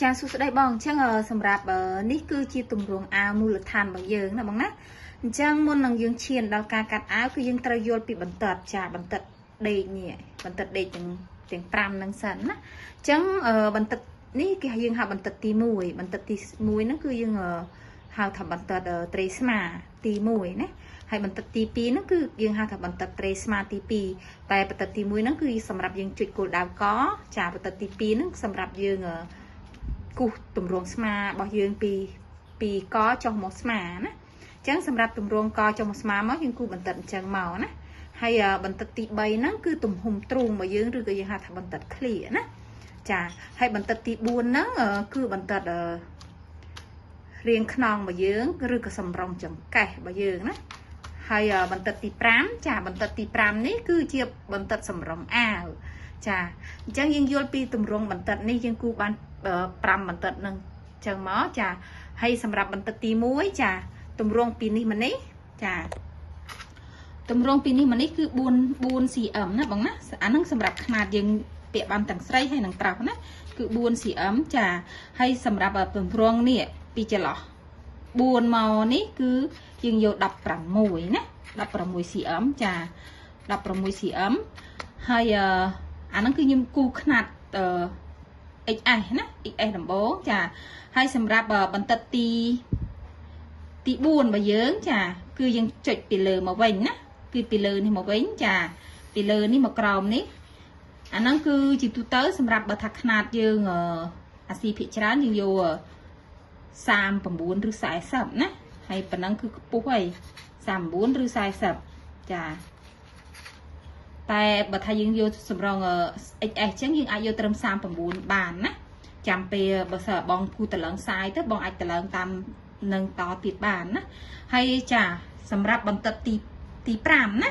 ចាសួស្តីបងអញ្ចឹងសម្រាប់នេះគឺជាទម្រង់អាវមូលដ្ឋានរបស់យើងណាបងណាអញ្ចឹងមុននឹងយើងឈានដល់ការកាត់អាវគឺយើងត្រូវយល់ពីបន្ទាត់ចាបន្ទាត់ដេកនេះបន្ទាត់ដេកទាំង5នឹងសិនណាអញ្ចឹងបន្ទាត់នេះគេយើងហៅបន្ទាត់ទី1បន្ទាត់ទី1ហ្នឹងគឺយើងហៅថាបន្ទាត់ត្រីស្មាទី1ណាហើយបន្ទាត់ទី2ហ្នឹងគឺយើងហៅថាបន្ទាត់ត្រីស្មាទី2តែបន្ទាត់ទី1ហ្នឹងគឺសម្រាប់យើងចុចគោលដៅកចាបន្ទាត់ទី2ហ្នឹងសម្រាប់យើងគូសទម្រង់ស្មារបស់យើងពីកចុះមកស្មាណាអញ្ចឹងសម្រាប់ទម្រង់កចុះមកស្មាមកយើងគូសបន្តិតអញ្ចឹងមកណាហើយបន្តិតទី3ហ្នឹងគឺទំហំទ្រូងរបស់យើងឬក៏យើងហៅថាបន្តិតឃ្លៀណាចាហើយបន្តិតទី4ហ្នឹងគឺបន្តិតរាងខ្នងរបស់យើងឬក៏សម្រងចង្កេះរបស់យើងណាហើយបន្តិតទី5ចាបន្តិតទី5នេះគឺជាបន្តិតសម្រងអាវចាអញ្ចឹងយើងយល់ពីទម្រង់បន្តិតនេះយើងគូសបាន5បន្តិតនឹងចឹងមកចាហើយសម្រាប់បន្តិតទី1ចាទម្រង់ពីនេះមកនេះចាទម្រង់ពីនេះមកនេះគឺ4 cm ណាបងណាអាហ្នឹងសម្រាប់ຂະຫນាតយើងពាក់បានទាំងស្រីហើយនិងប្រុសណាគឺ4 cm ចាហើយសម្រាប់ទម្រង់នេះពីចន្លោះ4មកនេះគឺយើងយក16ណា16 cm ចា16 cm ហើយអាហ្នឹងគឺខ្ញុំគូຂະຫນាតXS ណា XS ដំបូងចាហើយសម្រាប់បន្តិតទី4របស់យើងចាគឺយើងចុចពីលើមកវិញណាគឺពីលើនេះមកវិញចាពីលើនេះមកក្រោមនេះអាហ្នឹងគឺជាទូទៅសម្រាប់បើថាຂະຫນាតយើងអាស៊ីភាគច្រើនយើងយក39ឬ40ណាហើយប៉ុណ្ណឹងគឺខ្ពស់ហើយ39ឬ40ចាតែបើថាយើងយកសម្រង XS ចឹងយើងអាចយកត្រឹម39បានណាចាំពេលបើសិនបងគូតឡើងសាយទៅបងអាចតឡើងតាមនឹងតទៀតបានណាហើយចាសម្រាប់បន្តិតទី5ណា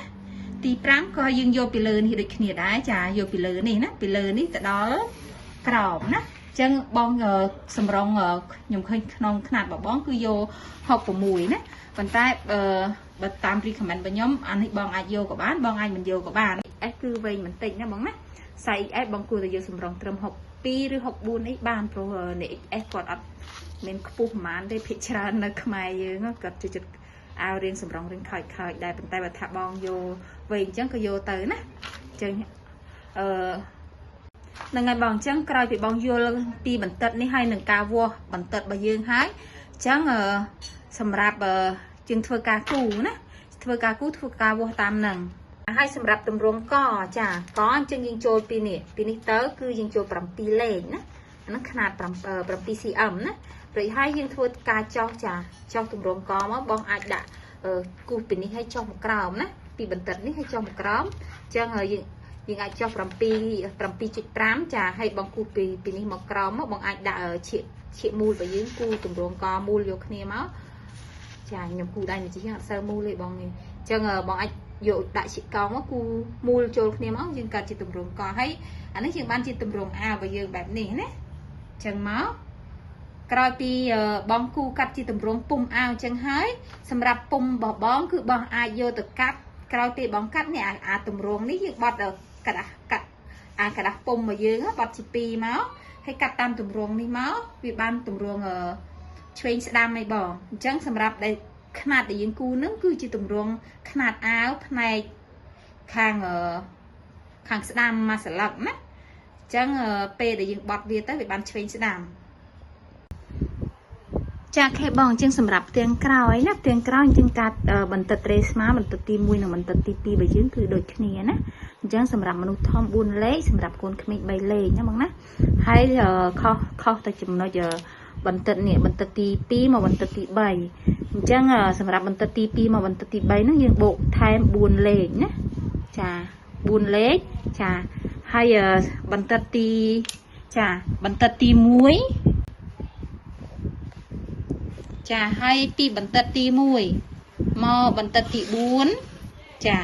ទី5ក៏យើងយកពីលើនេះដូចគ្នាដែរចាយកពីលើនេះណាពីលើនេះទៅដល់ក្រោមណាចឹងបងសម្រងខ្ញុំឃើញក្នុងຂະຫນាតរបស់បងគឺយក66ណាប៉ុន្តែបើតាម recommend របស់ខ្ញុំអានេះបងអាចយកក៏បានបងអាចមិនយកក៏បានS គឺវែងបន្តិចណាបងណា size XS បងគួរតែយកសម្រងត្រឹម62ឬ64នេះបានព្រោះនេះ XS គាត់អត់មានខ្ពស់ប្រហែលទេភាគច្រើននៅខ្មែរយើងគាត់ចិត្តអាវរៀងសម្រងរៀងខើចដែរប៉ុន្តែបើថាបងយកវែងអញ្ចឹងក៏យកទៅណាអញ្ចឹងនឹងហើយបងអញ្ចឹងក្រោយពីបងយល់ពីបន្តិតនេះហើយនឹងការវាស់បន្តិតរបស់យើងហើយអញ្ចឹងសម្រាប់ជាងធ្វើការគូណាធ្វើការវាស់តាមនឹងហើយសម្រាប់ទម្រង់កចាកអញ្ចឹងយើងចូលពីនេះទៅគឺយើងចូល7លេខណាអាហ្នឹងຂະຫນាត7 cm ណារួចហើយយើងធ្វើការចោះចាចោះទម្រង់កមកបងអាចដាក់គូសពីនេះឲ្យចោះមកក្រោមណាពីបន្តិតនេះឲ្យចោះមកក្រោមអញ្ចឹងយើងអាចចោះ7.5ចាហើយបងគូសពីនេះមកក្រោមមកបងអាចដាក់ឈៀកមូលរបស់យើងគូទម្រង់កមូលយកគ្នាមកចាខ្ញុំគូដៃនេះជាអត់សូវមូលទេបងនេះអញ្ចឹងបងអាចយកដាក់ឈៀកកោមកគូមូលចូលគ្នាមកយើងកាត់ជាទម្រង់កហើយអានេះយើងបានជាទម្រង់អាវរបស់យើងបែបនេះណាអញ្ចឹងមកក្រោយពីបងគូកាត់ជាទម្រង់ពុំអាវអញ្ចឹងហើយសម្រាប់ពុំរបស់បងគឺបងអាចយកទៅកាត់ក្រោយពីបងកាត់នេះអាទម្រង់នេះយើងបត់កាត់ពុំរបស់យើងបត់ជា2មកហើយកាត់តាមទម្រង់នេះមកវាបានទម្រង់ឆ្វេងស្ដាំឯបងអញ្ចឹងសម្រាប់ដែលຂະຫນាតដែលយើងគូនឹងគឺជាទម្រង់ຂະຫນាតអាវផ្នែកខាងស្ដាំមួយសន្លឹកណាអញ្ចឹងពេលដែលយើងបត់វាទៅវាបានឆ្វេងស្ដាំចាខេបងអញ្ចឹងសម្រាប់ផ្ទាំងក្រោយណាផ្ទាំងក្រោយអញ្ចឹងកាត់បន្តិតត្រេស្មាបន្តិតទី1និងបន្តិតទី2របស់យើងគឺដូចគ្នាណាអញ្ចឹងសម្រាប់មនុស្សធំ4លេខសម្រាប់កូនក្មេង3លេខណាបងណាហើយខុសទៅចំណុចបន្តិតនេះបន្តិតទី2មកបន្តិតទី3អញ្ចឹងសម្រាប់បន្តិតទី2មកបន្តិតទី3ហ្នឹងយើងបូកថែម4លេខណាចា4លេខចាហើយបន្តិតទី1ចាហើយពីបន្តិតទី1មកបន្តិតទី4ចា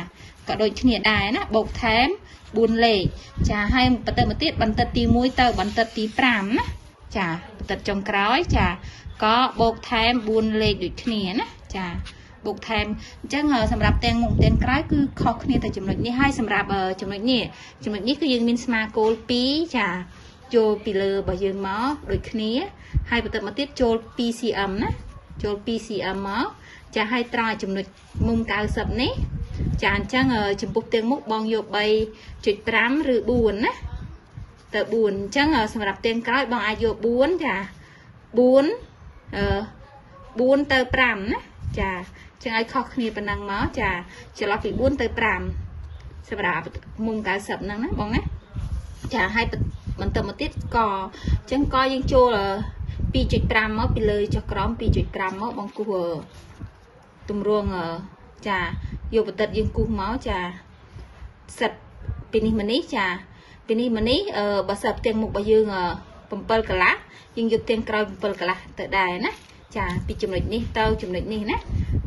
ក៏ដូចគ្នាដែរណាបូកថែម4លេខចាហើយបន្តមកទៀតបន្តិតទី1ទៅបន្តិតទី5ណាចាបន្តិតចុងក្រោយចាក៏បូកថែម4លេខដូចគ្នាណាចាបូកថែមអញ្ចឹងសម្រាប់ទាំងមុខទាំងក្រោយគឺខុសគ្នាតែចំណុចនេះហើយសម្រាប់ចំណុចនេះគឺយើងមានស្មាគោល2ចា ចូលពីលើរបស់យើងមកដូចគ្នាហើយបន្តមកទៀតចូល 2cm ណាចូល 2cm មកចាឲ្យត្រង់ចំណុចមុំ90នេះចាអញ្ចឹងចំពោះទាំងមុខបងយក 3.5 ឬ 4 ណាទៅ 4 អញ្ចឹងសម្រាប់ទាំងក្រោយបងអាចយក 4 ចា 4 4 ទៅ 5 ណាចាចឹងឲ្យខុសគ្នាប៉ុណ្ណឹងមកចាចន្លោះពី 4 ទៅ 5 សម្រាប់មុំ90ហ្នឹងណាបងណាចាឲ្យបន្តមកទៀតកអញ្ចឹងកយើងចូល 2.5 មកពីលើចុះក្រោម 2.5 មកបងគូសទម្រង់ចាយកបន្តិតយើងគូសមកចាសិតពីនេះមកនេះចាពីនេះមកនេះបើសិនផ្ទាំងមុខរបស់យើង7កន្លះយើងយកផ្ទាំងក្រោយ7កន្លះទៅដែរណាចាពីចំណុចនេះទៅចំណុចនេះណា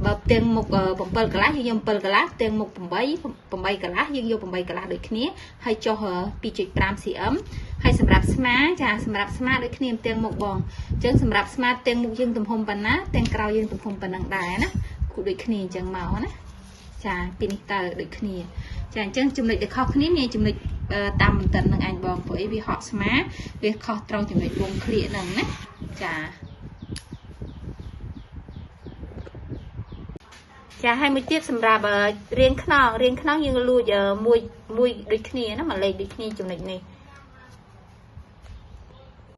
បើផ្ទាំងមុខ7កន្លះយើងយក7កន្លះផ្ទាំងមុខ8កន្លះយើងយក8កន្លះដូចគ្នាហើយចុះ 2.5 cm ហើយសម្រាប់ស្មាចាសម្រាប់ស្មាដូចគ្នាផ្ទាំងមុខបងអញ្ចឹងសម្រាប់ស្មាផ្ទាំងមុខយើងទំហំប៉ុណ្ណាផ្ទាំងក្រោយយើងទំហំប៉ុណ្ណឹងដែរណាគូដូចគ្នាអញ្ចឹងមកណាចាពីនេះទៅដូចគ្នាចាអញ្ចឹងចំណុចដែលខុសគ្នាមានចំណុចតាមបន្តិតនឹងឯងបងព្រោះអីវាហក់ស្មាវាខុសត្រង់ចំណុចវងក្លៀកហ្នឹងណាចាចាហើយមួយទៀតសម្រាប់រៀងខ្នងយើងលួចមួយដូចគ្នាណាមួយលេខដូចគ្នាចំណុចនេះ